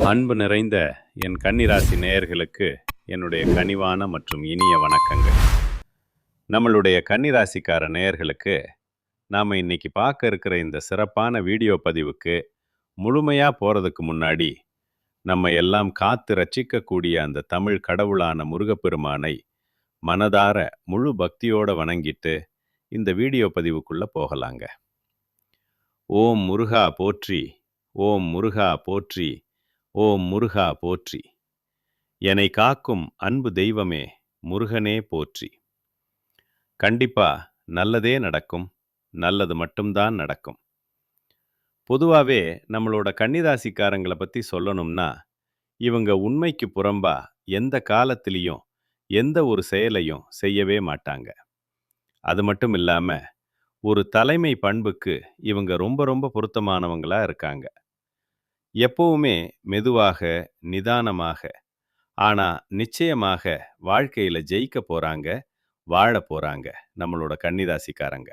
அன்பு நிறைந்த என் கன்னிராசி நேயர்களுக்கு என்னுடைய கனிவான மற்றும் இனிய வணக்கங்கள். நம்மளுடைய கன்னிராசிக்கார நேயர்களுக்கு நாம் இன்னைக்கு பார்க்க இருக்கிற இந்த சிறப்பான வீடியோ பதிவுக்கு முழுமையாக போகிறதுக்கு முன்னாடி நம்ம எல்லாம் காத்து ரட்சிக்கக்கூடிய அந்த தமிழ் கடவுளான முருகப்பெருமானை மனதார முழு பக்தியோடு வணங்கிட்டு இந்த வீடியோ பதிவுக்குள்ளே போகலாங்க. ஓம் முருகா போற்றி, ஓம் முருகா போற்றி, ஓம் முருகா போற்றி. என்னை காக்கும் அன்பு தெய்வமே முருகனே போற்றி. கண்டிப்பா நல்லதே நடக்கும், நல்லது மட்டும்தான் நடக்கும். பொதுவாகவே நம்மளோட கன்னிராசிக்காரங்களை பற்றி சொல்லணும்னா, இவங்க உண்மைக்கு புறம்பா எந்த காலத்திலையும் எந்த ஒரு செயலையும் செய்யவே மாட்டாங்க. அது மட்டும் இல்லாமல் ஒரு தலைமை பண்புக்கு இவங்க ரொம்ப ரொம்ப பொருத்தமானவங்களா இருக்காங்க. எப்பவுமே மெதுவாக, நிதானமாக, ஆனா நிச்சயமாக வாழ்க்கையில ஜெயிக்க போறாங்க, வாழ போறாங்க நம்மளோட கன்னிராசிக்காரங்க.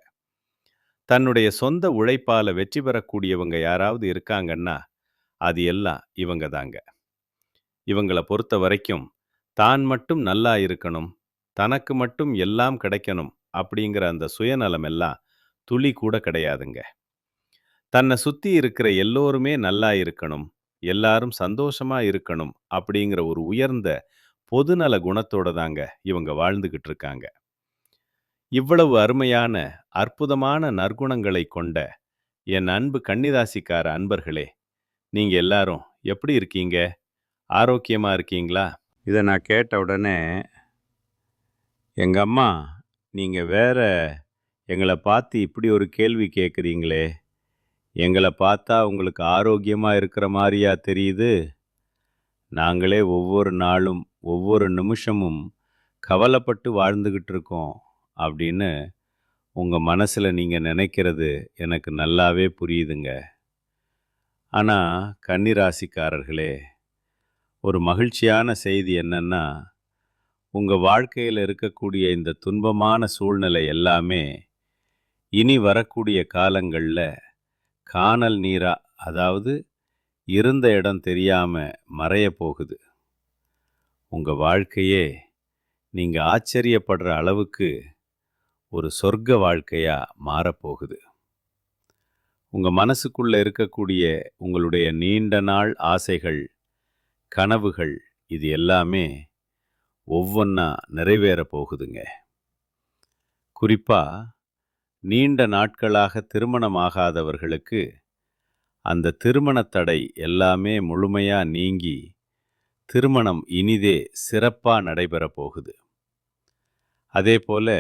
தன்னுடைய சொந்த உழைப்பால வெற்றி பெறக்கூடியவங்க யாராவது இருக்காங்கன்னா அது எல்லாம் இவங்க தாங்க. இவங்கள பொறுத்த வரைக்கும் தான் மட்டும் நல்லா இருக்கணும், தனக்கு மட்டும் எல்லாம் கிடைக்கணும் அப்படிங்கிற அந்த சுயநலம் எல்லாம் துளி கூட கிடையாதுங்க. தன்னை சுற்றி இருக்கிற எல்லோருமே நல்லா இருக்கணும், எல்லாரும் சந்தோஷமா இருக்கணும் அப்படிங்கிற ஒரு உயர்ந்த பொதுநல குணத்தோட தாங்க இவங்க வாழ்ந்துகிட்டு இருக்காங்க. இவ்வளவு அருமையான அற்புதமான நற்குணங்களை கொண்ட என் அன்பு கன்னிராசிக்கார அன்பர்களே, நீங்க எல்லாரும் எப்படி இருக்கீங்க? ஆரோக்கியமா இருக்கீங்களா? இதை நான் கேட்ட உடனே எங்க அம்மா, நீங்க வேற எங்களை பார்த்து இப்படி ஒரு கேள்வி கேட்குறீங்களே, எங்களை பார்த்தா உங்களுக்கு ஆரோக்கியமாக இருக்கிற மாதிரியா தெரியுது? நாங்களே ஒவ்வொரு நாளும் ஒவ்வொரு நிமிஷமும் கவலைப்பட்டு வாழ்ந்துக்கிட்டு இருக்கோம் அப்படின்னு உங்கள் மனசில் நீங்கள் நினைக்கிறது எனக்கு நல்லாவே புரியுதுங்க. ஆனால் கன்னிராசிக்காரர்களே, ஒரு மகிழ்ச்சியான செய்தி என்னன்னா, உங்கள் வாழ்க்கையில் இருக்கக்கூடிய இந்த துன்பமான சூழ்நிலை எல்லாமே இனி வரக்கூடிய காலங்களில் கானல் நீரா, அதாவது இருந்த இடம் தெரியாம மறைய போகுது. உங்க வாழ்க்கையே நீங்க ஆச்சரியப்படுற அளவுக்கு ஒரு சொர்க்க வாழ்க்கையா மாறப்போகுது. உங்க மனசுக்குள்ள இருக்கக்கூடிய உங்களுடைய நீண்ட நாள் ஆசைகள், கனவுகள், இது எல்லாமே ஒவ்வொன்றா நிறைவேற போகுதுங்க. குறிப்பா நீண்ட நாட்களாக திருமணமாகாதவர்களுக்கு அந்த திருமண தடை எல்லாமே முழுமையா நீங்கி திருமணம் இனிதே சிறப்பா நடைபெற போகுது. அதே போல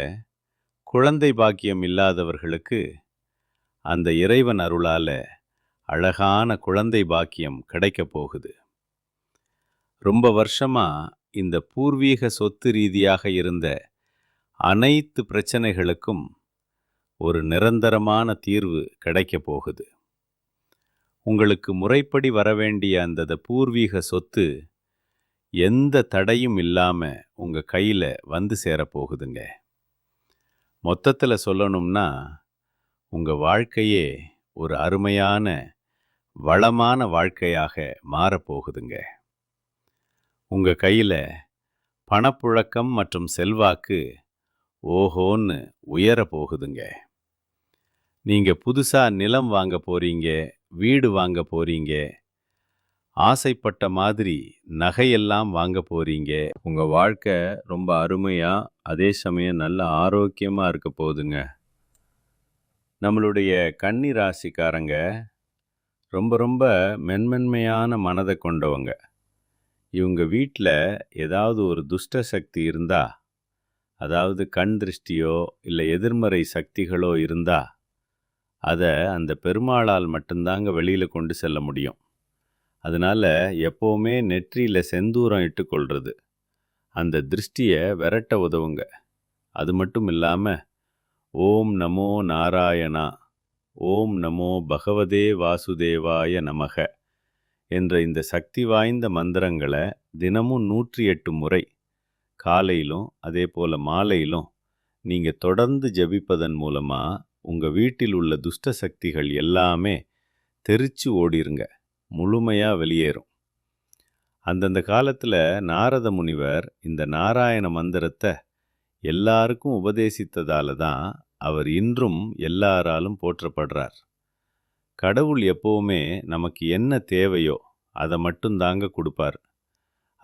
குழந்தை பாக்கியம் இல்லாதவர்களுக்கு அந்த இறைவன் அருளால அழகான குழந்தை பாக்கியம் கிடைக்க போகுது. ரொம்ப வருஷமா இந்த பூர்வீக சொத்து ரீதியாக இருந்த அனைத்து பிரச்சனைகளுக்கும் ஒரு நிரந்தரமான தீர்வு கிடைக்க போகுது. உங்களுக்கு முறைப்படி வரவேண்டிய அந்த பூர்வீக சொத்து எந்த தடையும் இல்லாம உங்க கையில வந்து சேரப்போகுதுங்க. மொத்தத்தில் சொல்லணும்னா, உங்க வாழ்க்கையே ஒரு அருமையான வளமான வாழ்க்கையாக மாறப்போகுதுங்க. உங்க கையில பணப்புழக்கம் மற்றும் செல்வாக்கு ஓஹோன்னு உயர போகுதுங்க. நீங்க புதுசா நிலம் வாங்க போறீங்க, வீடு வாங்க போறீங்க, ஆசைப்பட்ட மாதிரி நகையெல்லாம் வாங்க போறீங்க. உங்க வாழ்க்கை ரொம்ப அருமையா, அதே சமயம் நல்ல ஆரோக்கியமா இருக்க போகுதுங்க. நம்மளுடைய கன்னி ராசிக்காரங்க ரொம்ப ரொம்ப மென்மென்மையான மனதை கொண்டவங்க. இவங்க வீட்டில் ஏதாவது ஒரு துஷ்ட சக்தி இருந்தா, அதாவது கண் திருஷ்டியோ இல்லை எதிர்மறை சக்திகளோ இருந்தா, அதை அந்த பெருமாளால் மட்டும்தாங்க வெளியில் கொண்டு செல்ல முடியும். அதனால் எப்போவுமே நெற்றியில் செந்தூரம் இட்டுக்கொள்வது அந்த திருஷ்டியை விரட்ட உதவுங்க. அது மட்டும் இல்லாமல் ஓம் நமோ நாராயணா, ஓம் நமோ பகவதே வாசுதேவாய நமக என்ற இந்த சக்தி வாய்ந்த மந்திரங்களை தினமும் 108 முறை காலையிலும் அதே போல் மாலையிலும் நீங்கள் தொடர்ந்து ஜபிப்பதன் மூலமாக உங்கள் வீட்டில் உள்ள துஷ்ட சக்திகள் எல்லாமே தெரிச்சு ஓடிருங்க, முழுமையாக வெளியேறும். அந்தந்த காலத்துல நாரத முனிவர் இந்த நாராயண மந்திரத்தை எல்லாருக்கும் உபதேசித்ததால தான் அவர் இன்றும் எல்லாராலும் போற்றப்படுறார். கடவுள் எப்பவுமே நமக்கு என்ன தேவையோ அதை மட்டும் தாங்க கொடுப்பார்.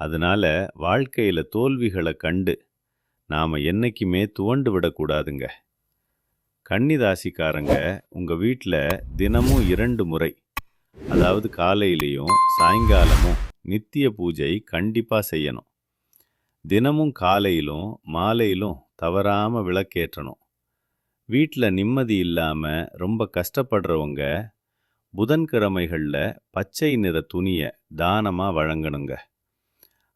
அதனால வாழ்க்கையில தோல்விகளை கண்டு நாம என்னைக்குமே துவண்டு விடக்கூடாதுங்க. கன்னிராசிக்காரங்க உங்க வீட்டில் தினமும் 2 முறை, அதாவது காலையிலையும் சாயங்காலமும் நித்திய பூஜை கண்டிப்பாக செய்யணும். தினமும் காலையிலும் மாலையிலும் தவறாமல் விளக்கேற்றணும். வீட்டில் நிம்மதி இல்லாமல் ரொம்ப கஷ்டப்படுறவங்க புதன்கிழமைகளில் பச்சை நிற துணியை தானமாக வழங்கணுங்க.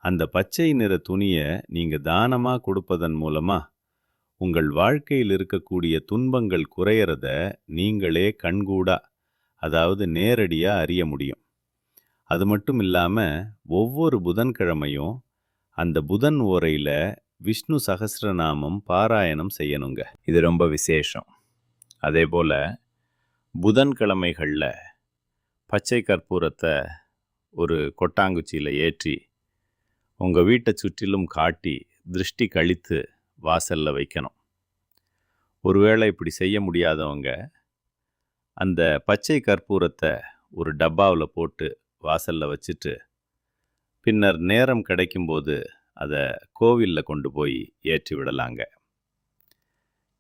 அந்த பச்சை நிற துணியை நீங்கள் தானமாக கொடுப்பதன் மூலமாக உங்கள் வாழ்க்கையில் இருக்கக்கூடிய துன்பங்கள் குறையறத நீங்களே கண்கூடா, அதாவது நேரடியாக அறிய முடியும். அது மட்டும் இல்லாமல் ஒவ்வொரு புதன்கிழமையும் அந்த புதன் ஓரையில் விஷ்ணு சகஸ்ரநாமம் பாராயணம் செய்யணுங்க. இது ரொம்ப விசேஷம். அதே போல் புதன்கிழமைகளில் பச்சை கற்பூரத்தை ஒரு கொட்டாங்குச்சியில் ஏற்றி உங்கள் வீட்டை சுற்றிலும் காட்டி திருஷ்டி கழித்து வாசலில் வைக்கணும். ஒருவேளை இப்படி செய்ய முடியாதவங்க அந்த பச்சை கற்பூரத்தை ஒரு டப்பாவில் போட்டு வாசலில் வச்சுட்டு பின்னர் நேரம் கிடைக்கும்போது அதை கோவிலில் கொண்டு போய் ஏற்றி விடலாங்க.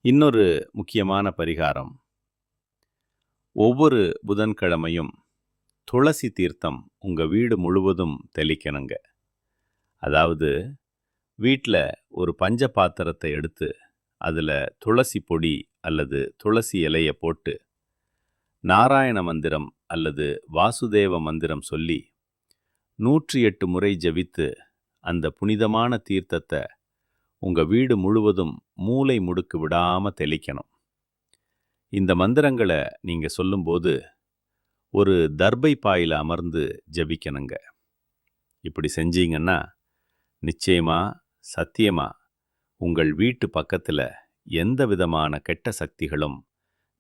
இன்னொரு முக்கியமான பரிகாரம், ஒவ்வொரு புதன்கிழமையும் துளசி தீர்த்தம் உங்கள் வீடு முழுவதும் தெளிக்கணுங்க. அதாவது வீட்டில் ஒரு பஞ்ச பாத்திரத்தை எடுத்து அதில் துளசி பொடி அல்லது துளசி இலையை போட்டு நாராயண மந்திரம் அல்லது வாசுதேவ மந்திரம் சொல்லி 108 முறை ஜபித்து அந்த புனிதமான தீர்த்தத்தை உங்கள் வீடு முழுவதும் மூலை முடுக்கு விடாமல் தெளிக்கணும். இந்த மந்திரங்களை நீங்கள் சொல்லும்போது ஒரு தர்பை பாயில் அமர்ந்து ஜபிக்கணுங்க. இப்படி செஞ்சீங்கன்னா நிச்சயமா சத்தியமா உங்கள் வீட்டு பக்கத்தில் எந்த விதமான கெட்ட சக்திகளும்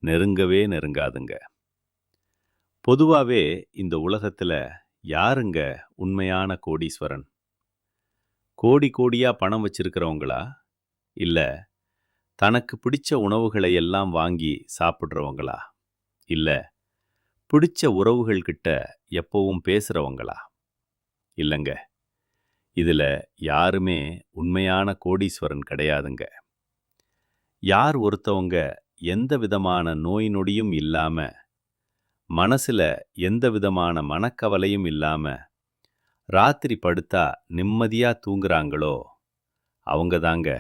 நெருங்கவே நெருங்காதுங்க. பொதுவாகவே இந்த உலகத்தில் யாருங்க உண்மையான கோடீஸ்வரன்? கோடி கோடியாக பணம் வச்சிருக்கிறவங்களா, இல்லை தனக்கு பிடிச்ச உணவுகளை எல்லாம் வாங்கி சாப்பிட்றவங்களா, இல்லை பிடிச்ச உறவுகள்கிட்ட எப்பவும் பேசுகிறவங்களா? இல்லைங்க, இதில் யாருமே உண்மையான கோடீஸ்வரன் கிடையாதுங்க. யார் ஒருத்தவங்க எந்த விதமான நோய் நொடியும் இல்லாமல், மனசில் எந்த விதமான மனக்கவலையும் இல்லாமல் ராத்திரி படுத்தா நிம்மதியாக தூங்குறாங்களோ அவங்க தாங்க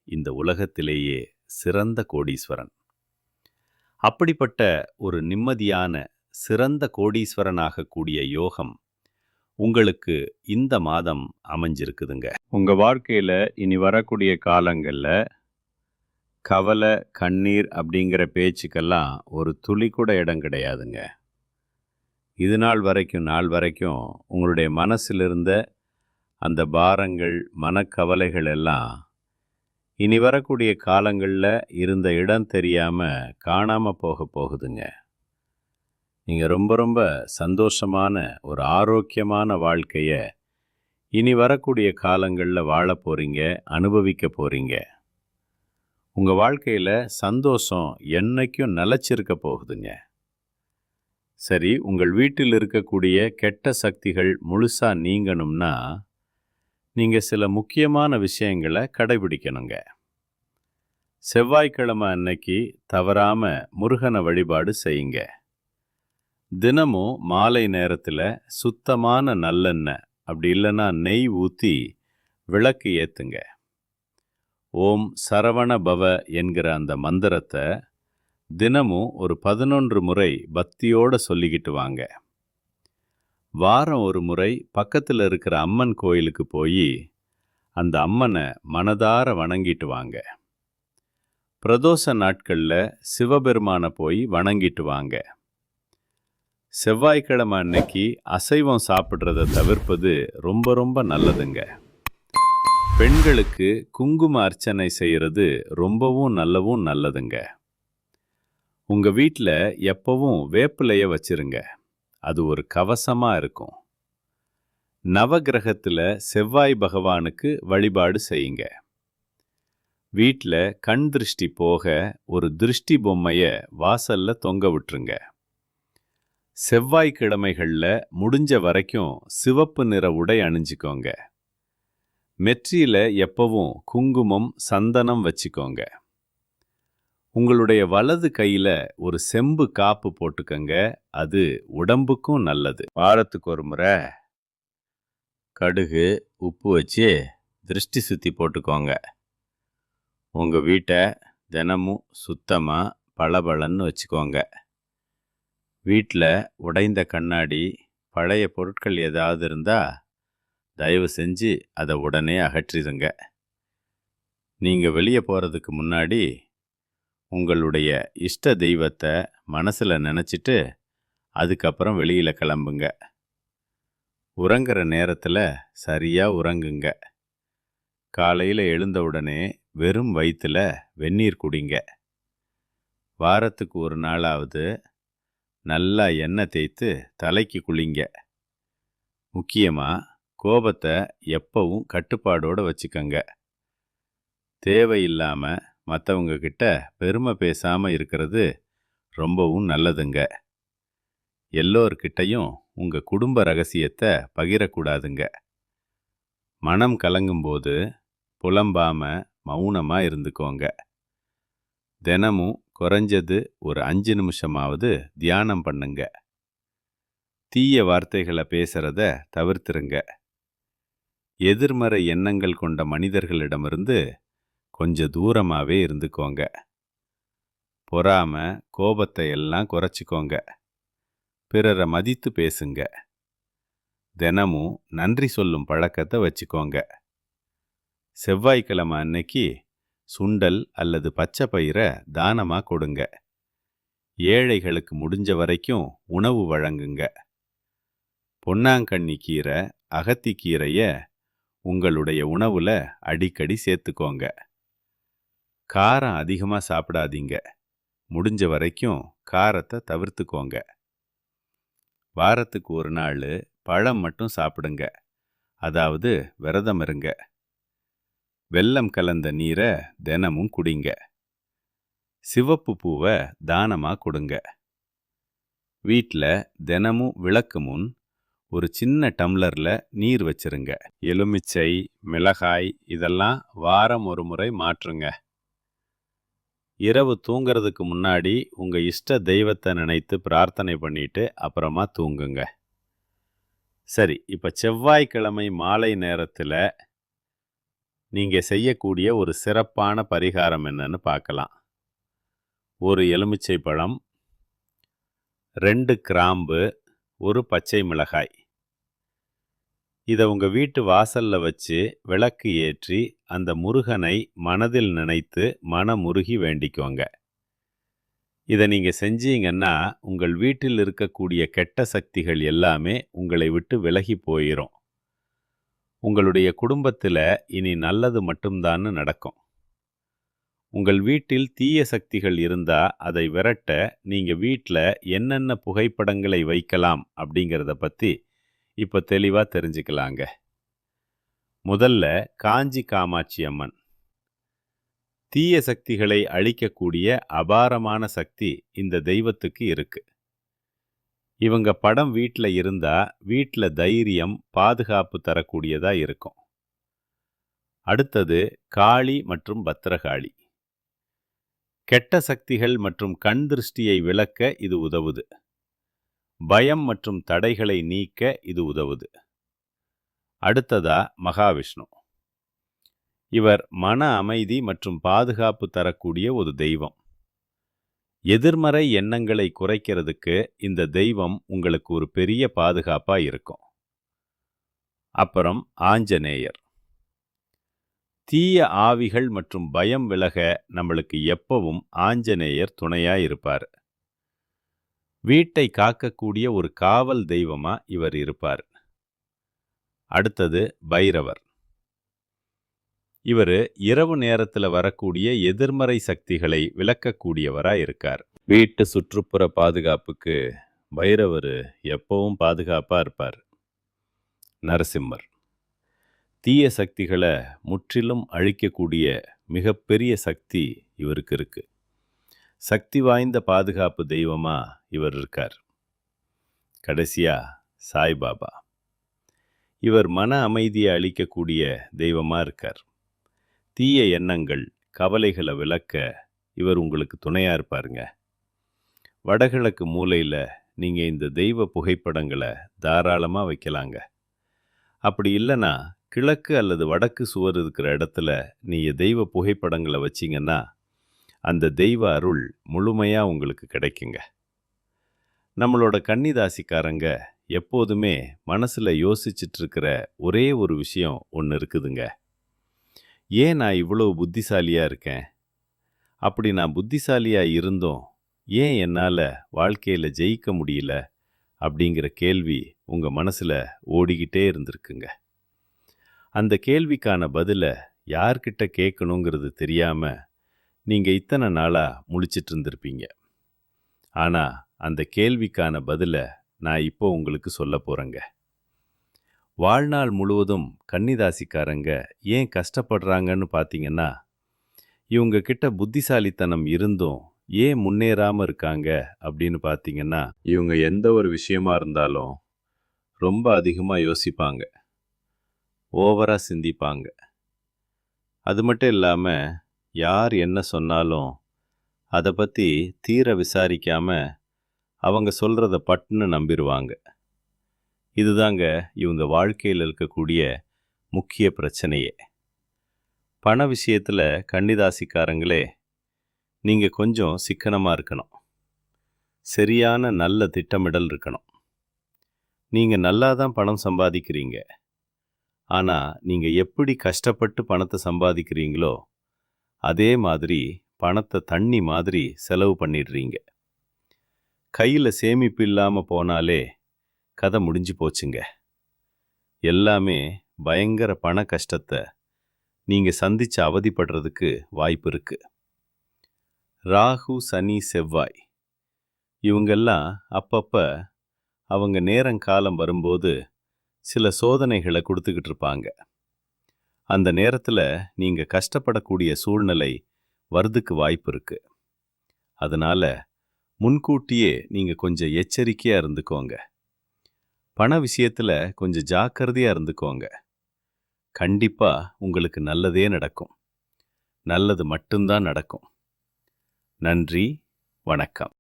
இந்த உலகத்திலேயே சிறந்த கோடீஸ்வரன். அப்படிப்பட்ட ஒரு நிம்மதியான சிறந்த கோடீஸ்வரனாகக்கூடிய யோகம் உங்களுக்கு இந்த மாதம் அமைஞ்சிருக்குதுங்க. உங்கள் வாழ்க்கையில் இனி வரக்கூடிய காலங்களில் கவலை கண்ணீர் அப்படிங்கிற பேச்சுக்கெல்லாம் ஒரு துளி கூட இடம் கிடையாதுங்க. இது நாள் வரைக்கும் உங்களுடைய மனசில் இருந்த அந்த பாரங்கள் மனக்கவலைகள் எல்லாம் இனி வரக்கூடிய காலங்களில் இருந்த இடம் தெரியாமல் காணாமல் போக போகுதுங்க. நீங்கள் ரொம்ப ரொம்ப சந்தோஷமான ஒரு ஆரோக்கியமான வாழ்க்கையை இனி வரக்கூடிய காலங்களில் வாழ போகிறீங்க, அனுபவிக்க போகிறீங்க. உங்கள் வாழ்க்கையில் சந்தோஷம் என்னைக்கும் நிலச்சிருக்க போகுதுங்க. சரி, உங்கள் வீட்டில் இருக்கக்கூடிய கெட்ட சக்திகள் முழுசாக நீங்கணும்னா நீங்கள் சில முக்கியமான விஷயங்களை கடைபிடிக்கணுங்க. செவ்வாய்க்கிழமை அன்னைக்கு தவறாமல் முருகனை வழிபாடு செய்யுங்க. தினமும் மாலை நேரத்தில் சுத்தமான நல்லெண்ணெய், அப்படி இல்லைன்னா நெய் ஊற்றி விளக்கு ஏற்றுங்க. ஓம் சரவண பவ என்கிற அந்த மந்திரத்தை தினமும் ஒரு 11 முறை பக்தியோடு சொல்லிக்கிட்டு வாங்க. வாரம் ஒரு முறை பக்கத்தில் இருக்கிற அம்மன் கோயிலுக்கு போய் அந்த அம்மனை மனதார வணங்கிட்டு வாங்க. பிரதோஷ நாட்களில் சிவபெருமானை போய் வணங்கிட்டு வாங்க. செவ்வாய்க்கிழமை அன்னைக்கு அசைவம் சாப்பிட்றத தவிர்ப்பது ரொம்ப ரொம்ப நல்லதுங்க. பெண்களுக்கு குங்கும அர்ச்சனை செய்கிறது ரொம்பவும் நல்லதுங்க. உங்கள் வீட்டில் எப்பவும் வேப்பிலையை வச்சிருங்க. அது ஒரு கவசமாக இருக்கும். நவகிரகத்துல செவ்வாய் பகவானுக்கு வழிபாடு செய்யுங்க. வீட்ல கண் திருஷ்டி போக ஒரு திருஷ்டி பொம்மைய வாசல்ல தொங்க விட்டுருங்க. செவ்வாய்க்கிழமைகள்ல முடிஞ்ச வரைக்கும் சிவப்பு நிற உடை அணிஞ்சுக்கோங்க. நெற்றியில எப்பவும் குங்குமம், சந்தனம் வச்சுக்கோங்க. உங்களுடைய வலது கையில ஒரு செம்பு காப்பு போட்டுக்கங்க. அது உடம்புக்கும் நல்லது. வாரத்துக்கு ஒரு முறை கடுகு, உப்பு வச்சு திருஷ்டி சுத்தி போட்டுக்கோங்க. உங்க வீட்டை தினமும் சுத்தமா பளபளன்னு வச்சுக்கோங்க. வீட்டில் உடைந்த கண்ணாடி, பழைய பொருட்கள் ஏதாவது இருந்தா தயவு செஞ்சு அதை உடனே அகற்றிடுங்க. நீங்க வெளியே போறதுக்கு முன்னாடி உங்களுடைய இஷ்ட தெய்வத்தை மனசுல நினைச்சிட்டு அதுக்கப்புறம் வெளியில கிளம்புங்க. உறங்குற நேரத்துல சரியா உறங்குங்க. காலையில எழுந்த உடனே வெறும் வயிற்றுல வெந்நீர் குடிங்க. வாரத்துக்கு ஒரு நாளாவது நல்லா எண்ணெய் தேய்த்து தலைக்கு குளிங்க. முக்கியமா கோபத்தை எப்பவும் கட்டுப்பாடோட வச்சுக்கங்க. தேவையில்லாம மற்றவங்க கிட்ட பெருமை பேசாம இருக்கிறது ரொம்பவும் நல்லதுங்க. எல்லோர்கிட்டையும் உங்க குடும்ப ரகசியத்தை பகிரக்கூடாதுங்க. மனம் கலங்கும்போது புலம்பாம மௌனமா இருந்துக்கோங்க. தினமும் குறைஞ்சது ஒரு 5 நிமிஷமாவது தியானம் பண்ணுங்க. தீய வார்த்தைகளை பேசுறத தவிர்த்துருங்க. எதிர்மறை எண்ணங்கள் கொண்ட மனிதர்களிடமிருந்து கொஞ்சம் தூரமாவே இருந்துக்கோங்க. பொறாம, கோபத்தை எல்லாம் குறைச்சிக்கோங்க. பிறரை மதித்து பேசுங்க. தினமும் நன்றி சொல்லும் பழக்கத்தை வச்சுக்கோங்க. செவ்வாய்க்கிழமை அன்னைக்கு சுண்டல் அல்லது பச்சை பயிரை தானமாக கொடுங்க. ஏழைகளுக்கு முடிஞ்ச வரைக்கும் உணவு வழங்குங்க. பொன்னாங்கண்ணி கீரை, அகத்திக்கீரைய உங்களுடைய உணவுல அடிக்கடி சேர்த்துக்கோங்க. காரம் அதிகமாக சாப்பிடாதீங்க. முடிஞ்ச வரைக்கும் காரத்தை தவிர்த்துக்கோங்க. வாரத்துக்கு ஒரு நாள் பழம் மட்டும் சாப்பிடுங்க. அதாவது விரதம் இருங்க. வெல்லம் கலந்த நீரை தினமும் குடிங்க. சிவப்பு பூவை தானமாக கொடுங்க. வீட்டில் தினமும் விளக்கு முன் ஒரு சின்ன டம்ளரில் நீர் வச்சிருங்க. எலுமிச்சை, மிளகாய் இதெல்லாம் வாரம் ஒரு முறை மாற்றுங்க. இரவு தூங்கிறதுக்கு முன்னாடி உங்கள் இஷ்ட தெய்வத்தை நினைத்து பிரார்த்தனை பண்ணிட்டு அப்புறமா தூங்குங்க. சரி, இப்போ செவ்வாய்க்கிழமை மாலை நேரத்தில் நீங்கள் செய்யக்கூடிய ஒரு சிறப்பான பரிகாரம் என்னன்னு பார்க்கலாம். ஒரு எலுமிச்சை பழம், 2 கிராம்பு, ஒரு பச்சை மிளகாய். இதை உங்கள் வீட்டு வாசலில் வச்சு விளக்கு ஏற்றி அந்த முருகனை மனதில் நினைத்து மனமுருகி வேண்டிக்கோங்க. இதை நீங்கள் செஞ்சீங்கன்னா உங்கள் வீட்டில் இருக்கக்கூடிய கெட்ட சக்திகள் எல்லாமே உங்களை விட்டு விலகி போயிடும். உங்களுடைய குடும்பத்தில் இனி நல்லது மட்டும்தான் நடக்கும். உங்கள் வீட்டில் தீய சக்திகள் இருந்தால் அதை விரட்ட நீங்கள் வீட்டில் என்னென்ன புகைப்படங்களை வைக்கலாம் அப்படிங்கிறத பற்றி இப்போ தெளிவாக தெரிஞ்சுக்கலாங்க. முதல்ல காஞ்சி காமாட்சி அம்மன். தீய சக்திகளை அழிக்கக்கூடிய அபாரமான சக்தி இந்த தெய்வத்துக்கு இருக்கு. இவங்க படம் வீட்டில் இருந்தா வீட்டில் தைரியம், பாதுகாப்பு தரக்கூடியதா இருக்கும். அடுத்தது காளி மற்றும் பத்திரகாளி. கெட்ட சக்திகள் மற்றும் கண் திருஷ்டியை விலக்க இது உதவுது. பயம் மற்றும் தடைகளை நீக்க இது உதவுது. அடுத்ததா மகாவிஷ்ணு. இவர் மன அமைதி மற்றும் பாதுகாப்பு தரக்கூடிய ஒரு தெய்வம். எதிர்மறை எண்ணங்களை குறைக்கிறதுக்கு இந்த தெய்வம் உங்களுக்கு ஒரு பெரிய பாதுகாப்பா இருக்கும். அப்புறம் ஆஞ்சநேயர். தீய ஆவிகள் மற்றும் பயம் விலக நம்மளுக்கு எப்பவும் ஆஞ்சநேயர் துணையா இருப்பார். வீட்டை காக்கக்கூடிய ஒரு காவல் தெய்வமா இவர் இருப்பார். அடுத்தது பைரவர். இவர் இரவு நேரத்தில் வரக்கூடிய எதிர்மறை சக்திகளை விலக்கக்கூடியவரா இருக்கார். வீட்டு சுற்றுப்புற பாதுகாப்புக்கு பைரவர் எப்பவும் பாதுகாப்பா இருப்பார். நரசிம்மர். தீய சக்திகளை முற்றிலும் அழிக்கக்கூடிய மிகப்பெரிய சக்தி இவருக்கு இருக்கு. சக்தி வாய்ந்த பாதுகாப்பு தெய்வமா இவர் இருக்கார். கடைசியா சாய்பாபா. இவர் மன அமைதியை அளிக்கக்கூடிய தெய்வமா இருக்கார். தீய எண்ணங்கள், கவலைகளை விலக்க இவர் உங்களுக்கு துணையா இருப்பாருங்க. வடகிழக்கு மூலையில நீங்க இந்த தெய்வ புகைப்படங்களை தாராளமா வைக்கலாங்க. அப்படி இல்லைன்னா கிழக்கு அல்லது வடக்கு சுவர் இருக்கிற இடத்துல நீங்க தெய்வ புகைப்படங்களை வச்சிங்கன்னா அந்த தெய்வ அருள் முழுமையா உங்களுக்கு கிடைக்குங்க. நம்மளோட கன்னிதாசிக்காரங்க எப்போதுமே மனசுல யோசிச்சுட்டு இருக்கிற ஒரே ஒரு விஷயம் ஒன்று இருக்குதுங்க. ஏன் நான் இவ்வளவு புத்திசாலியா இருக்கேன்? அப்படி நான் புத்திசாலியா இருந்தும் ஏன் என்னால் வாழ்க்கையில் ஜெயிக்க முடியல அப்படிங்கிற கேள்வி உங்கள் மனசில் ஓடிக்கிட்டே இருந்திருக்குங்க. அந்த கேள்விக்கான பதிலை யார்கிட்ட கேட்கணுங்கிறது தெரியாமல் நீங்கள் இத்தனை நாளாக முழிச்சிட்டு இருந்திருப்பீங்க. ஆனால் அந்த கேள்விக்கான பதிலை நான் இப்போ உங்களுக்கு சொல்ல போகிறேங்க. வாழ்நாள் முழுவதும் கன்னிதாசிக்காரங்க ஏன் கஷ்டப்படுறாங்கன்னு பார்த்தீங்கன்னா, இவங்க கிட்ட புத்திசாலித்தனம் இருந்தும் ஏன் முன்னேறாமல் இருக்காங்க அப்படின்னு பார்த்தீங்கன்னா, இவங்க எந்த ஒரு விஷயமா இருந்தாலும் ரொம்ப அதிகமாக யோசிப்பாங்க, ஓவராக சிந்திப்பாங்க. அது மட்டும் இல்லாமல் யார் என்ன சொன்னாலும் அதை பற்றி தீர விசாரிக்காமல் அவங்க சொல்கிறத பட்டுன்னு நம்பிடுவாங்க. இதுதாங்க இவங்க வாழ்க்கையில் இருக்கக்கூடிய முக்கிய பிரச்சனையே. பண விஷயத்தில் கன்னிதாசிக்காரங்களே, நீங்கள் கொஞ்சம் சிக்கனமாக இருக்கணும். சரியான நல்ல திட்டமிடல் இருக்கணும். நீங்கள் நல்லா தான் பணம் சம்பாதிக்கிறீங்க. ஆனால் நீங்கள் எப்படி கஷ்டப்பட்டு பணத்தை சம்பாதிக்கிறீங்களோ அதே மாதிரி பணத்தை தண்ணி மாதிரி செலவு பண்ணிடுறீங்க. கையில் சேமிப்பு இல்லாமல் போனாலே கதை முடிஞ்சு போச்சுங்க. எல்லாமே பயங்கர பண கஷ்டத்தை நீங்கள் சந்தித்து அவதிப்படுறதுக்கு வாய்ப்பு இருக்கு. ராகு, சனி, செவ்வாய் இவங்கெல்லாம் அப்பப்போ அவங்க நேரங்காலம் வரும்போது சில சோதனைகளை கொடுத்துக்கிட்டு இருப்பாங்க. அந்த நேரத்தில் நீங்கள் கஷ்டப்படக்கூடிய சூழ்நிலை வரதுக்கு வாய்ப்பு இருக்கு. அதனால முன்கூட்டியே நீங்கள் கொஞ்சம் எச்சரிக்கையாக இருந்துக்கோங்க. பண விஷயத்தில் கொஞ்சம் ஜாக்கிரதையாக இருந்துக்கோங்க. கண்டிப்பாக உங்களுக்கு நல்லதே நடக்கும். நல்லது மட்டும்தான் நடக்கும். நன்றி, வணக்கம்.